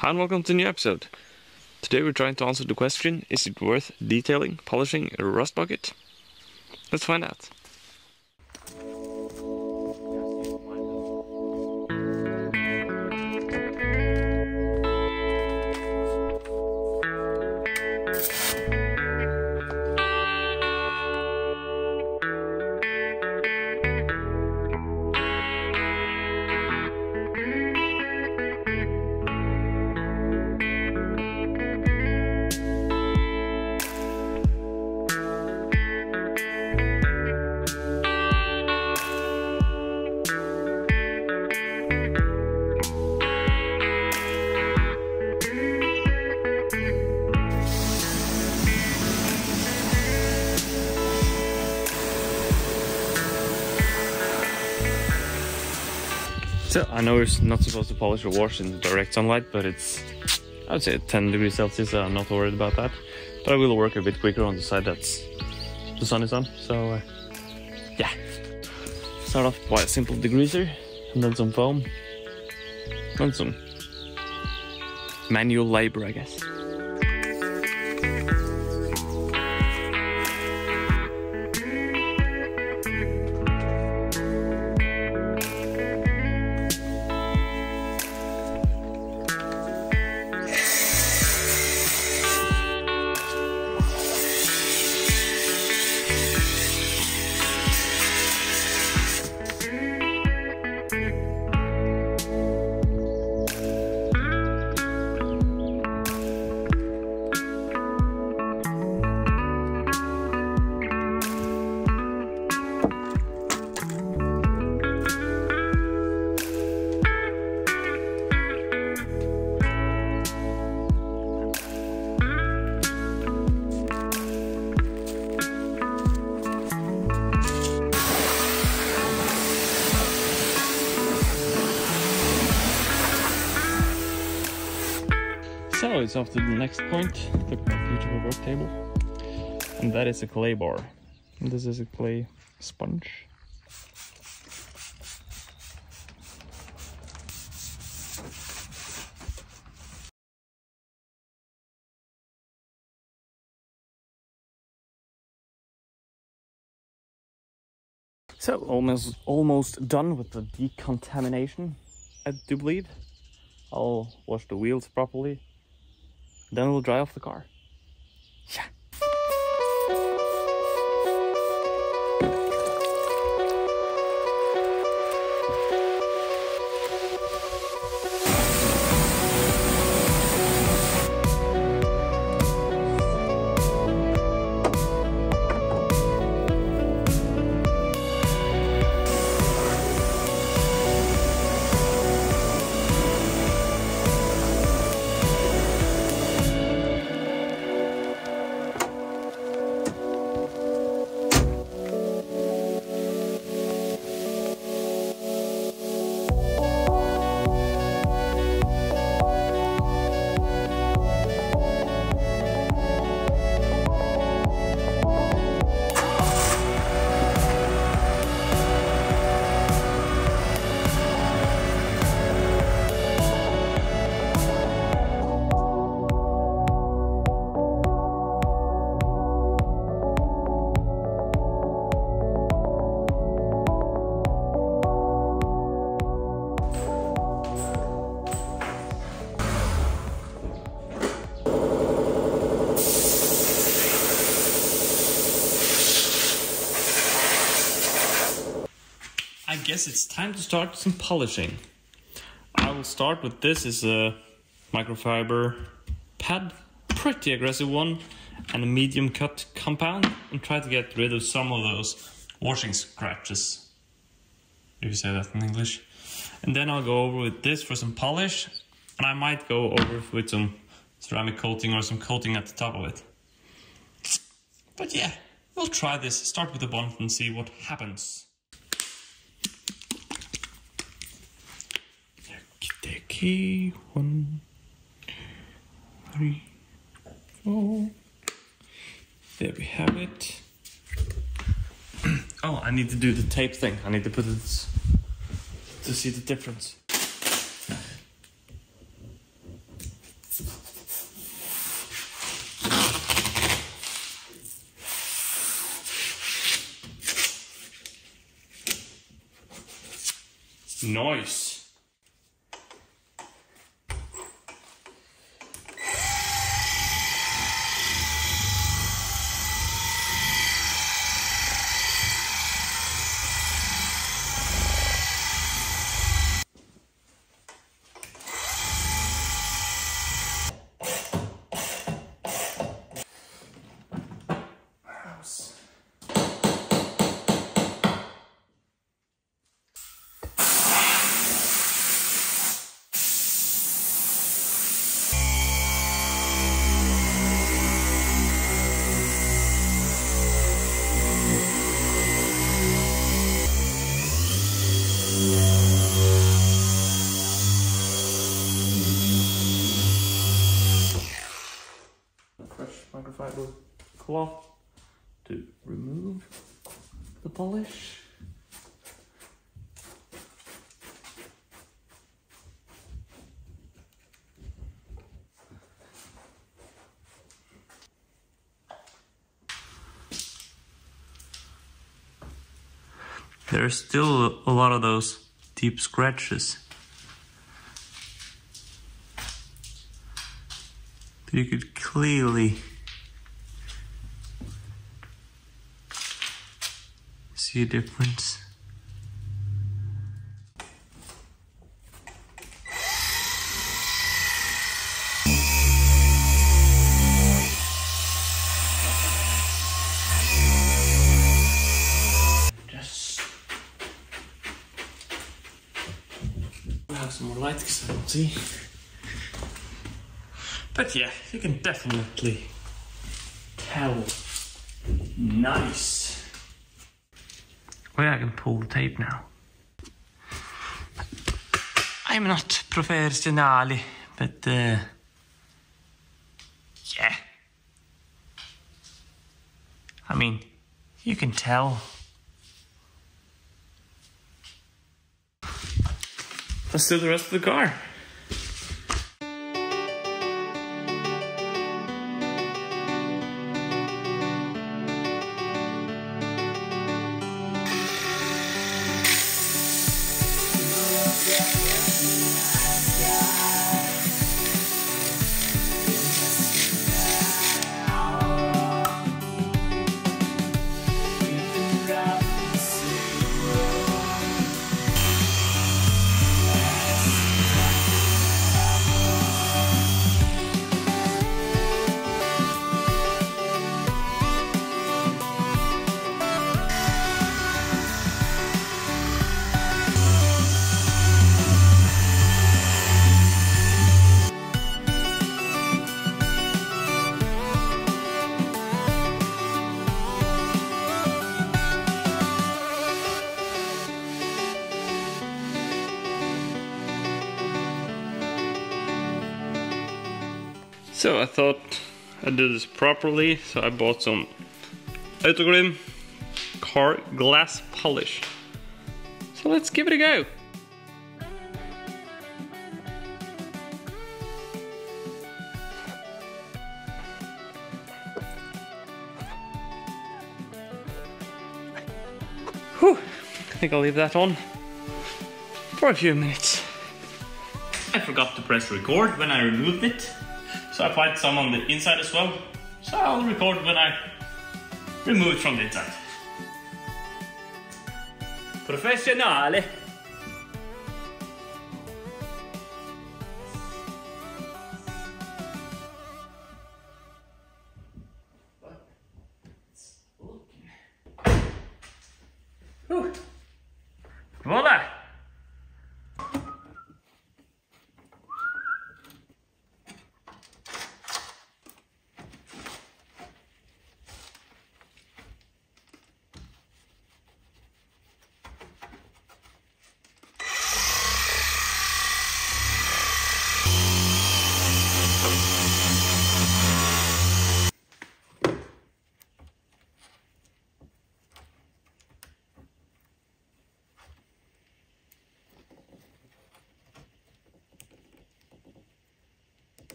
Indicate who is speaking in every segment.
Speaker 1: Hi and welcome to a new episode. Today we're trying to answer the question, is it worth detailing, polishing a rust bucket? Let's find out. So, I know you're not supposed to polish or wash in direct sunlight, but it's, I would say 10 degrees Celsius, so I'm not worried about that. But I will work a bit quicker on the side that's the sun is on, so yeah. Start off by a simple degreaser, and then some foam, and some manual labor, I guess. So it's off to the next point, the beautiful work table, and that is a clay bar. And this is a clay sponge. So almost done with the decontamination, I do believe. I'll wash the wheels properly. Then we'll dry off the car. Yeah. I guess it's time to start some polishing. I will start with this is a microfiber pad, pretty aggressive one, and a medium cut compound, and try to get rid of some of those washing scratches, if you say that in English. And then I'll go over with this for some polish, and I might go over with some ceramic coating or some coating at the top of it. But yeah, we'll try this, start with the bonnet and see what happens. Okay, 1, 3, 4. There we have it. Oh, I need to do the tape thing. I need to put it to see the difference. Nice. Microfiber cloth to remove the polish. There's still a lot of those deep scratches. You could clearly see a difference. Just have some more light because I don't see. But yeah, you can definitely tell. Nice. Oh yeah, I can pull the tape now. I'm not professional, but yeah. I mean, you can tell. Let's do the rest of the car. So I thought I'd do this properly, so I bought some Autogrim car glass polish. So let's give it a go. Whew, I think I'll leave that on for a few minutes. I forgot to press record when I removed it. So I applied some on the inside as well. So I'll record when I remove it from the inside. Professionale! Whew. Voila!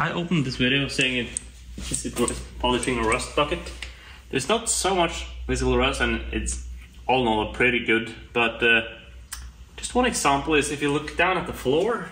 Speaker 1: I opened this video saying is it polishing a rust bucket. There's not so much visible rust and it's all in all pretty good, but just one example is if you look down at the floor.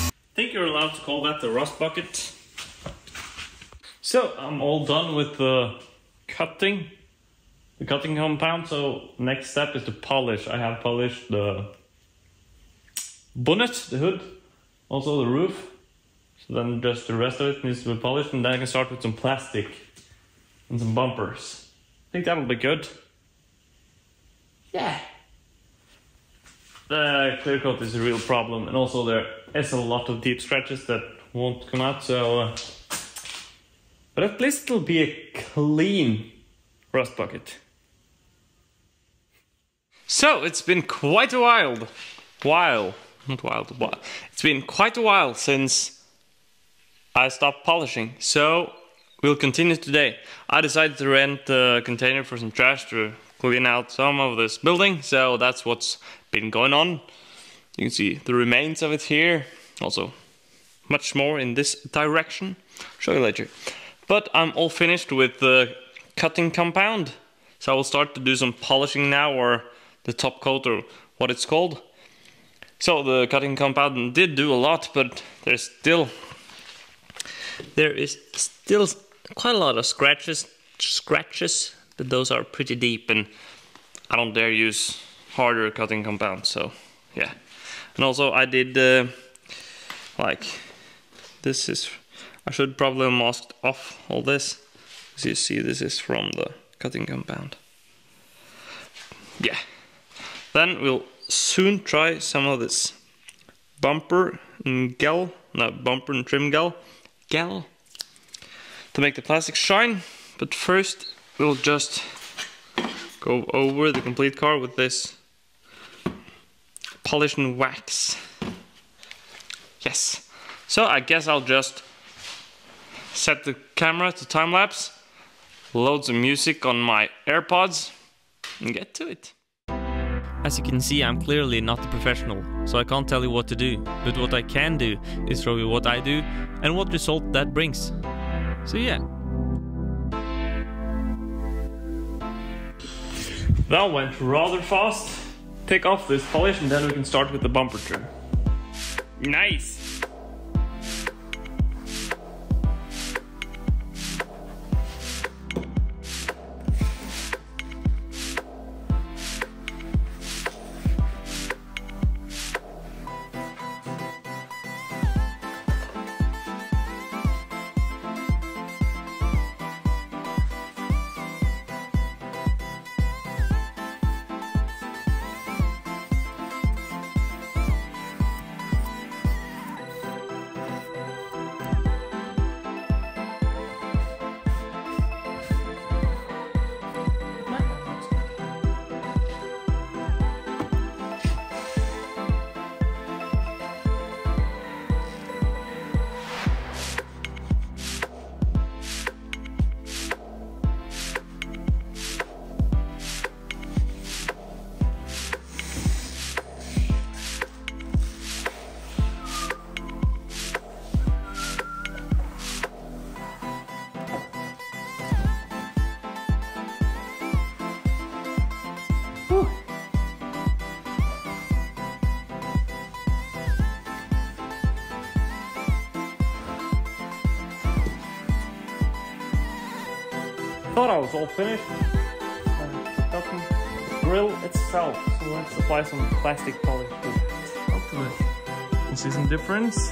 Speaker 1: I think you're allowed to call that the rust bucket. So I'm all done with the cutting compound, so next step is to polish. I have polished the bonnet, the hood, also the roof. So then just the rest of it needs to be polished, and then I can start with some plastic and some bumpers. I think that'll be good. Yeah. The clear coat is a real problem, and also there is a lot of deep scratches that won't come out, so... but at least it'll be a clean rust bucket. So, it's been quite a while. It's been quite a while since I stopped polishing, so we'll continue today. I decided to rent a container for some trash to clean out some of this building, so that's what's been going on. You can see the remains of it here, also much more in this direction. I'll show you later. But I'm all finished with the cutting compound, so I will start to do some polishing now, or the top coat, or what it's called. So the cutting compound did do a lot, but there is still quite a lot of scratches, but those are pretty deep, and I don't dare use harder cutting compound, so yeah. And also I did like this is, I should probably mask off all this. As you see, this is from the cutting compound. Yeah. Then we'll soon try some of this bumper and trim gel to make the plastic shine. But first we'll just go over the complete car with this polish and wax. Yes. So I guess I'll just set the camera to time lapse, load some music on my AirPods, and get to it. As you can see, I'm clearly not a professional, so I can't tell you what to do, but what I can do is show you what I do and what result that brings. So yeah. That went rather fast. Take off this polish and then we can start with the bumper trim. Nice! Thought I was all finished. Got the grill itself, so let's apply some plastic polish to it. We'll see some difference.